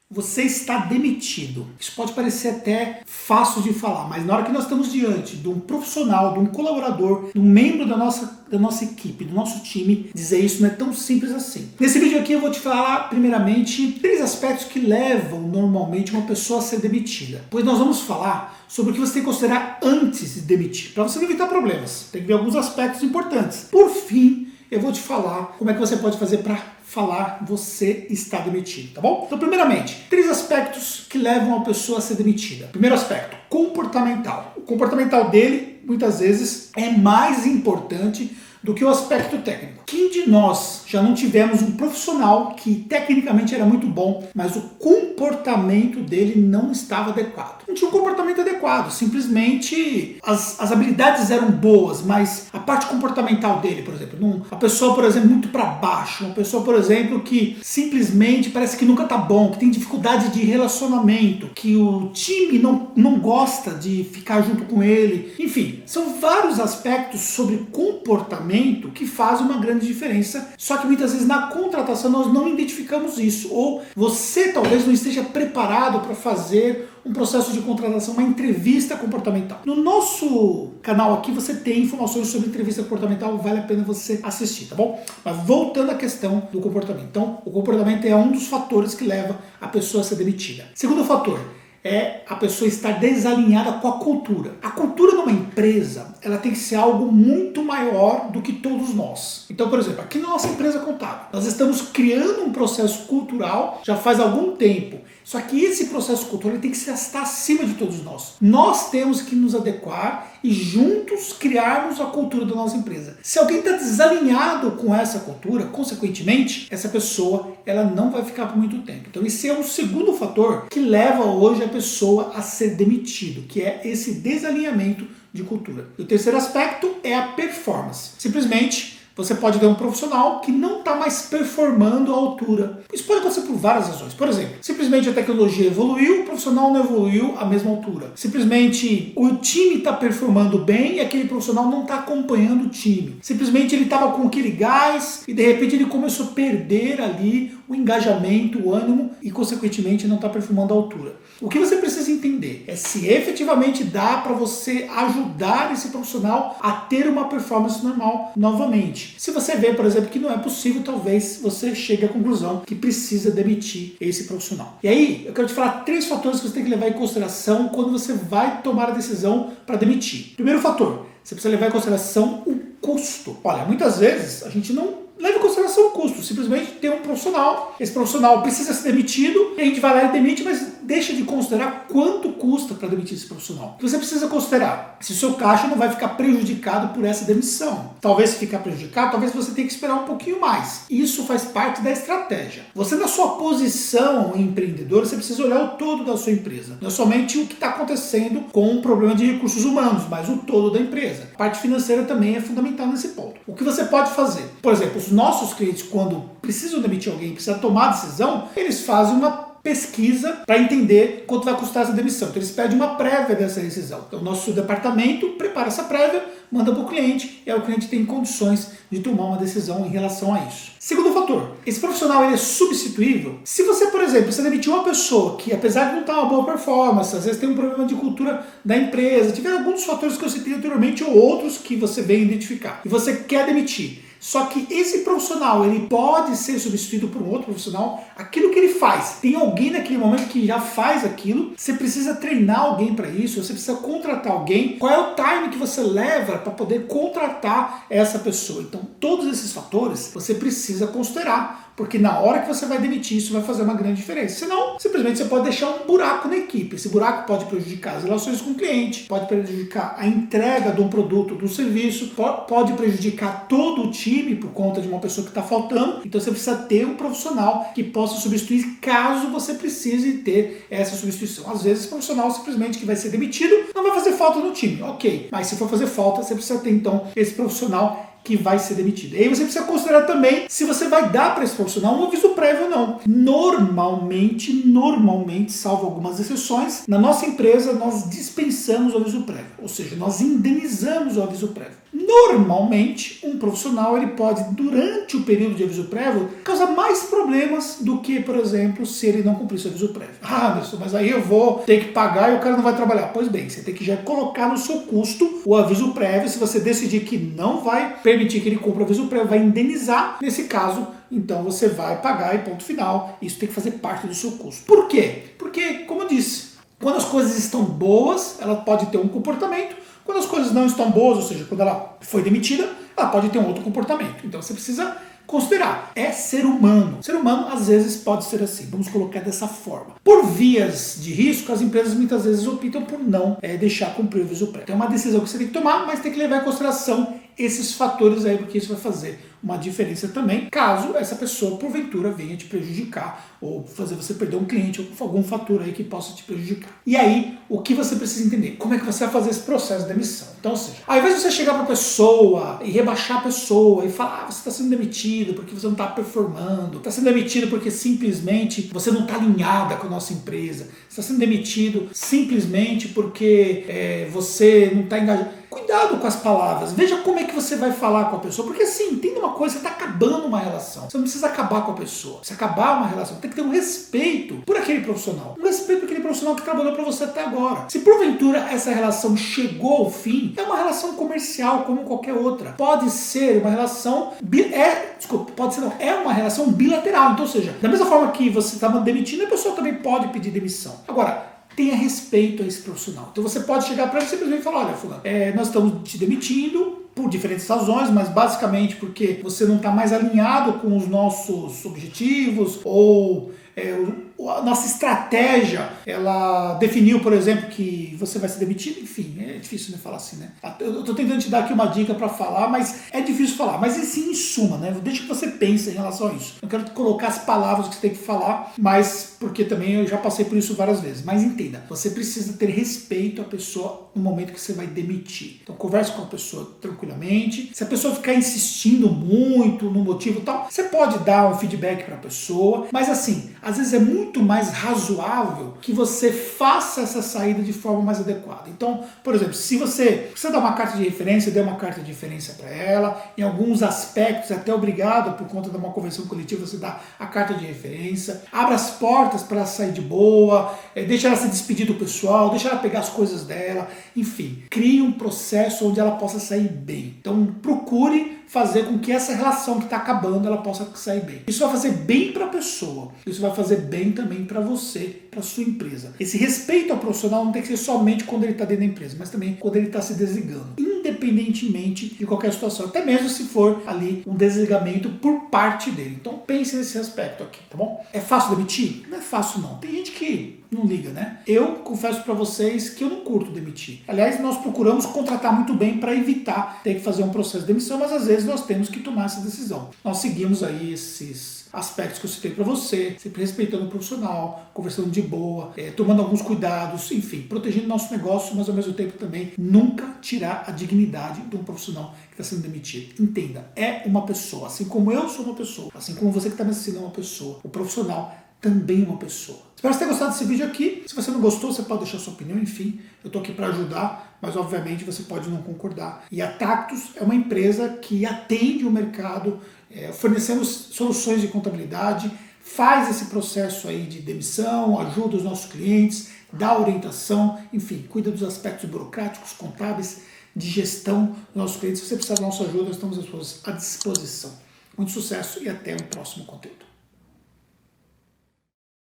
Você está demitido. Isso pode parecer até fácil de falar, mas na hora que nós estamos diante de um profissional, de um colaborador, de um membro da nossa equipe, do nosso time, dizer isso não é tão simples assim. Nesse vídeo aqui eu vou te falar, primeiramente, 3 aspectos que levam normalmente uma pessoa a ser demitida. Pois nós vamos falar sobre o que você tem que considerar antes de demitir, para você não evitar problemas. Tem que ver alguns aspectos importantes. Por fim, eu vou te falar como é que você pode fazer para falar você está demitido, tá bom? Então, primeiramente, 3 aspectos que levam a pessoa a ser demitida. Primeiro aspecto, comportamental. O comportamental dele, muitas vezes, é mais importante do que o aspecto técnico. Quem de nós já não tivemos um profissional que tecnicamente era muito bom, mas o comportamento dele não estava adequado? Não tinha um comportamento adequado, simplesmente as habilidades eram boas, mas a parte comportamental dele, por exemplo, uma pessoa, por exemplo, muito para baixo, uma pessoa, por exemplo, que simplesmente parece que nunca tá bom, que tem dificuldade de relacionamento, que o time não gosta de ficar junto com ele. Enfim, são vários aspectos sobre comportamento que fazem uma grande diferença, só que muitas vezes na contratação nós não identificamos isso, ou você talvez não esteja preparado para fazer um processo de contratação, uma entrevista comportamental. No nosso canal aqui você tem informações sobre entrevista comportamental, vale a pena você assistir, tá bom? Mas voltando à questão do comportamento. Então, o comportamento é um dos fatores que leva a pessoa a ser demitida. Segundo fator, é a pessoa estar desalinhada com a cultura. A cultura numa empresa, ela tem que ser algo muito maior do que todos nós. Então, por exemplo, aqui na nossa empresa contábil, nós estamos criando um processo cultural já faz algum tempo. Só que esse processo cultural tem que estar acima de todos nós. Nós temos que nos adequar e juntos criarmos a cultura da nossa empresa. Se alguém está desalinhado com essa cultura, consequentemente, essa pessoa ela não vai ficar por muito tempo. Então esse é o segundo fator que leva hoje a pessoa a ser demitido, que é esse desalinhamento de cultura. E o terceiro aspecto é a performance. Simplesmente você pode ter um profissional que não está mais performando à altura. Isso pode acontecer por várias razões. Por exemplo, simplesmente a tecnologia evoluiu, o profissional não evoluiu à mesma altura. Simplesmente o time está performando bem e aquele profissional não está acompanhando o time. Simplesmente ele estava com aquele gás e de repente ele começou a perder ali o engajamento, o ânimo e consequentemente não está performando à altura. O que você precisa entender é se efetivamente dá para você ajudar esse profissional a ter uma performance normal novamente. Se você vê, por exemplo, que não é possível, talvez você chegue à conclusão que precisa demitir esse profissional. E aí, eu quero te falar 3 fatores que você tem que levar em consideração quando você vai tomar a decisão para demitir. Primeiro fator, você precisa levar em consideração o custo. Olha, muitas vezes a gente não leva em consideração o custo, simplesmente tem um profissional, esse profissional precisa ser demitido, e a gente vai lá e demite, mas deixa de considerar quanto custa para demitir esse profissional. O que você precisa considerar? Se o seu caixa não vai ficar prejudicado por essa demissão. Talvez se ficar prejudicado, talvez você tenha que esperar um pouquinho mais. Isso faz parte da estratégia. Você na sua posição empreendedora, você precisa olhar o todo da sua empresa. Não é somente o que está acontecendo com o problema de recursos humanos, mas o todo da empresa. A parte financeira também é fundamental nesse ponto. O que você pode fazer? Por exemplo, os nossos clientes, quando precisam demitir alguém, precisam tomar a decisão, eles fazem uma pesquisa para entender quanto vai custar essa demissão. Então eles pedem uma prévia dessa decisão. Então o nosso departamento prepara essa prévia, manda para o cliente e aí o cliente tem condições de tomar uma decisão em relação a isso. Segundo fator, esse profissional ele é substituível? Se você, por exemplo, você demitiu uma pessoa que, apesar de não estar uma boa performance, às vezes tem um problema de cultura da empresa, tiver alguns fatores que eu citei anteriormente ou outros que você veio identificar, e você quer demitir, só que esse profissional ele pode ser substituído por um outro profissional, aquilo que ele faz, tem alguém naquele momento que já faz aquilo, você precisa treinar alguém para isso, você precisa contratar alguém, qual é o time que você leva para poder contratar essa pessoa? Então todos esses fatores você precisa considerar, porque na hora que você vai demitir isso vai fazer uma grande diferença, senão simplesmente você pode deixar um buraco na equipe, esse buraco pode prejudicar as relações com o cliente, pode prejudicar a entrega de um produto, de um serviço, pode prejudicar todo o time por conta de uma pessoa que está faltando. Então você precisa ter um profissional que possa substituir caso você precise ter essa substituição. Às vezes o profissional simplesmente que vai ser demitido não vai fazer falta no time, ok, mas se for fazer falta você precisa ter então esse profissional que vai ser demitido. E aí você precisa considerar também se você vai dar para esse profissional um aviso prévio ou não. Normalmente, salvo algumas exceções, na nossa empresa nós dispensamos o aviso prévio, ou seja, nós indenizamos o aviso prévio. Normalmente, um profissional ele pode, durante o período de aviso prévio, causar mais problemas do que, por exemplo, se ele não cumprir seu aviso prévio. Ah, Anderson, mas aí eu vou ter que pagar e o cara não vai trabalhar. Pois bem, você tem que já colocar no seu custo o aviso prévio. Se você decidir que não vai permitir que ele cumpra o aviso prévio, vai indenizar. Nesse caso, então você vai pagar e ponto final. Isso tem que fazer parte do seu custo. Por quê? Porque, como eu disse, quando as coisas estão boas, ela pode ter um comportamento. Quando as coisas não estão boas, ou seja, quando ela foi demitida, ela pode ter um outro comportamento. Então você precisa considerar. É ser humano. Ser humano, às vezes, pode ser assim. Vamos colocar dessa forma. Por vias de risco, as empresas muitas vezes optam por não deixar cumprir o aviso prévio. É uma decisão que você tem que tomar, mas tem que levar em consideração esses fatores aí, porque isso vai fazer uma diferença também, caso essa pessoa, porventura, venha te prejudicar ou fazer você perder um cliente ou algum fator aí que possa te prejudicar. E aí, o que você precisa entender? Como é que você vai fazer esse processo de demissão? Então, ou seja, ao invés de você chegar para a pessoa e rebaixar a pessoa e falar, você está sendo demitido porque você não está performando, está sendo demitido porque simplesmente você não está alinhada com a nossa empresa, está sendo demitido simplesmente porque você não está engajado. Cuidado com as palavras, veja como é que você vai falar com a pessoa, porque assim, entenda uma coisa, você está acabando uma relação, você não precisa acabar com a pessoa, se acabar uma relação, tem que ter um respeito por aquele profissional, um respeito por aquele profissional que trabalhou para você até agora. Se porventura essa relação chegou ao fim, é uma relação comercial como qualquer outra, pode ser uma relação, é uma relação bilateral, então ou seja, da mesma forma que você está demitindo, a pessoa também pode pedir demissão. Agora, tenha respeito a esse profissional. Então você pode chegar para ele e simplesmente falar, olha, fulano, nós estamos te demitindo por diferentes razões, mas basicamente porque você não está mais alinhado com os nossos objetivos ou a nossa estratégia, ela definiu, por exemplo, que você vai ser demitido, enfim, é difícil falar assim, né? Eu estou tentando te dar aqui uma dica para falar, mas é difícil falar, mas assim, em suma, né? Deixa que você pense em relação a isso. Eu quero colocar as palavras que você tem que falar, mas porque também eu já passei por isso várias vezes, mas entenda, você precisa ter respeito à pessoa no momento que você vai demitir. Então converse com a pessoa tranquilamente, se a pessoa ficar insistindo muito no motivo e tal, você pode dar um feedback para a pessoa, mas assim, às vezes é muito mais razoável que você faça essa saída de forma mais adequada. Então, por exemplo, se você dá uma carta de referência, dê uma carta de referência para ela, em alguns aspectos, até obrigado por conta de uma convenção coletiva, você dá a carta de referência, abra as portas para ela sair de boa, deixa ela se despedir do pessoal, deixa ela pegar as coisas dela, enfim, crie um processo onde ela possa sair bem. Então, procure fazer com que essa relação que está acabando, ela possa sair bem. Isso vai fazer bem para a pessoa, isso vai fazer bem também para você, para sua empresa. Esse respeito ao profissional não tem que ser somente quando ele está dentro da empresa, mas também quando ele está se desligando, independentemente de qualquer situação, até mesmo se for ali um desligamento por parte dele. Então pense nesse aspecto aqui, tá bom? É fácil demitir? Não é fácil não. Tem gente que não liga, né? Eu confesso para vocês que eu não curto demitir. Aliás, nós procuramos contratar muito bem para evitar ter que fazer um processo de demissão, mas às vezes nós temos que tomar essa decisão. Nós seguimos aí esses aspectos que eu citei para você, sempre respeitando o profissional, conversando de boa, tomando alguns cuidados, enfim, protegendo nosso negócio, mas ao mesmo tempo também nunca tirar a dignidade de um profissional que está sendo demitido. Entenda, é uma pessoa, assim como eu sou uma pessoa, assim como você que está me assistindo é uma pessoa, o profissional também é uma pessoa. Espero que você tenha gostado desse vídeo aqui. Se você não gostou, você pode deixar sua opinião, enfim, eu estou aqui para ajudar, mas obviamente você pode não concordar. E a Tactus é uma empresa que atende o mercado, fornecendo soluções de contabilidade, faz esse processo aí de demissão, ajuda os nossos clientes, dá orientação, enfim, cuida dos aspectos burocráticos, contábeis, de gestão dos nossos clientes. Se você precisar da nossa ajuda, nós estamos à disposição. Muito sucesso e até o próximo conteúdo.